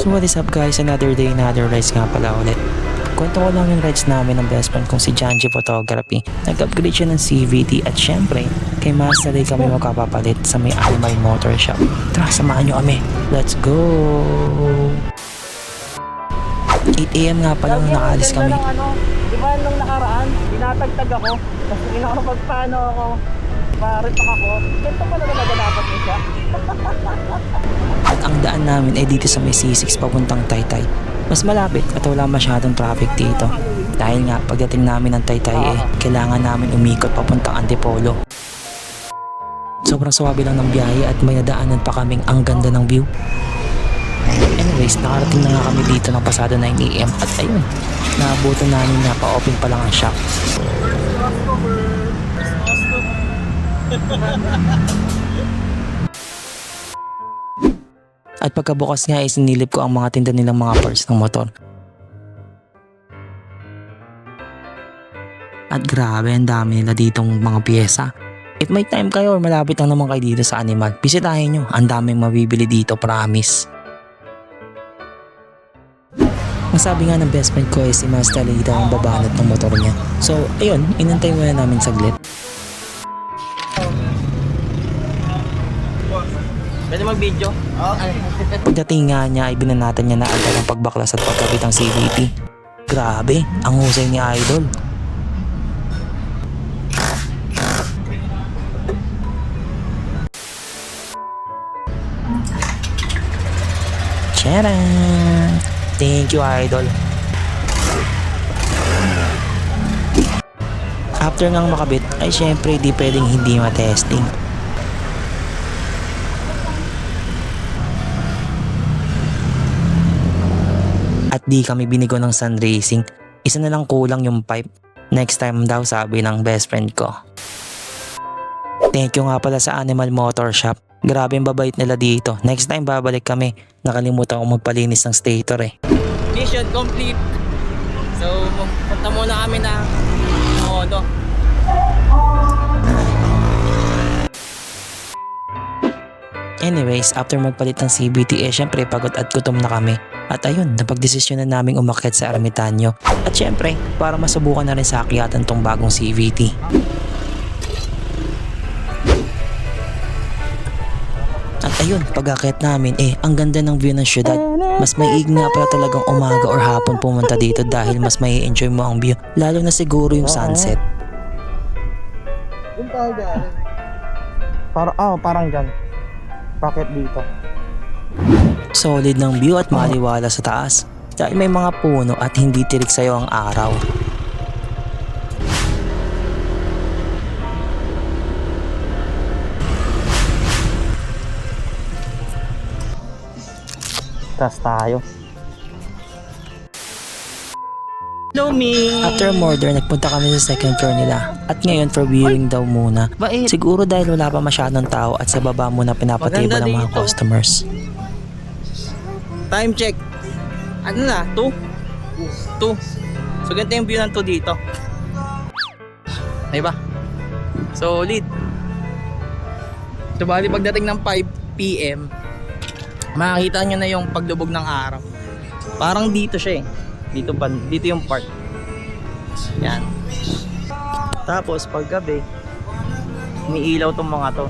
So what is up guys, another day, another rides nga pala ulit. Kwento ko lang yung rides namin ng best friend kong si Janji Photography. Nag-upgrade siya ng CVT at syempre, kay Master Day kami magkapapalit sa may Animal Motor Shop. Tara, samahan nyo kami. Let's go! 8 AM nga pala nung nakaalis kami. Di ba nung nakaraan, tinatagtag ako, tapos inakapagpano ako, pa-repack ako. Ganito pala talaga dapat mo siya. At ang daan namin ay dito sa may C6 papuntang Taytay. Mas malapit at wala masyadong traffic dito. Dahil nga pagdating namin ng Taytay kailangan namin umikot papuntang Antipolo. Sobrang swabe lang ng biyahe at may nadaanan pa kaming ang ganda ng view. Anyways, nakarating na nga kami dito ng pasado 9 AM at ayun, naabutan namin na pa-open pa lang ang shop. At pagkabukas nga ay sinilip ko ang mga tinda nilang mga parts ng motor. At grabe, ang dami nila ditong mga pyesa. If may time kayo or malapit lang naman kayo dito sa Animal, bisitahin nyo. Ang daming mabibili dito, promise. Ang sabi nga ng best friend ko ay si Master Lee daw ang babanat ng motor niya. So, ayun, inantay muna namin saglit. Pwede mag-video? Pagdating nga niya ay binanatan niya na agad ang pagbaklas at pagkabit ng CVT. Grabe, ang husay ni Idol. Tcharam! Thank you, Idol. After ngang makabit ay syempre di pwedeng hindi matesting. At di kami binigo ng sun racing. Isa na lang kulang yung pipe. Next time daw, sabi ng best friend ko. Thank you nga pala sa Animal Motor Shop. Grabe yung babait nila dito. Next time babalik kami. Nakalimutan ko magpalinis ng stator eh. Mission complete. So, punta muna kami ng Modo. Anyways, after magpalit ng CVT syempre pagod at gutom na kami. At ayun, napagdesisyon na naming umakyat sa Ermitanyo. At syempre, para masubukan na rin sa akyatan tong bagong CVT. At ayun, pag-akyat namin ang ganda ng view ng syudad. Mas maiig nga pala talagang umaga or hapon pumunta dito dahil mas may enjoy mo ang view. Lalo na siguro yung sunset. Parang dyan. Bakit dito? Solid ng view at maliwala sa taas. Dahil may mga puno at hindi tirik sa'yo ang araw. Tas tayo. Lumi! After order, nagpunta kami sa second floor nila. At ngayon for viewing daw muna. Siguro dahil wala pa masyadong tao at sa baba muna pinapatable ng mga customers. Time check. Ano na? 2? 2. So ganito yung view ng 2 dito. Diba? Solid. So bali pagdating ng 5 PM, makikita nyo na yung paglubog ng araw. Parang dito siya dito yung part. Yan. Tapos paggabi, umiilaw tong mga to.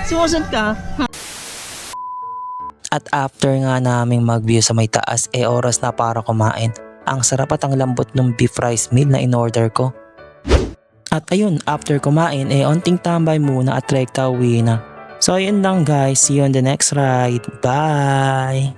Sumusod ka. At after nga naming mag-view sa may taas, oras na para kumain. Ang sarap at ang lambot ng beef rice meal na in-order ko. At ayun, after kumain, onting tambay muna at rekta uwi na. So ayun lang guys, see you on the next ride. Bye!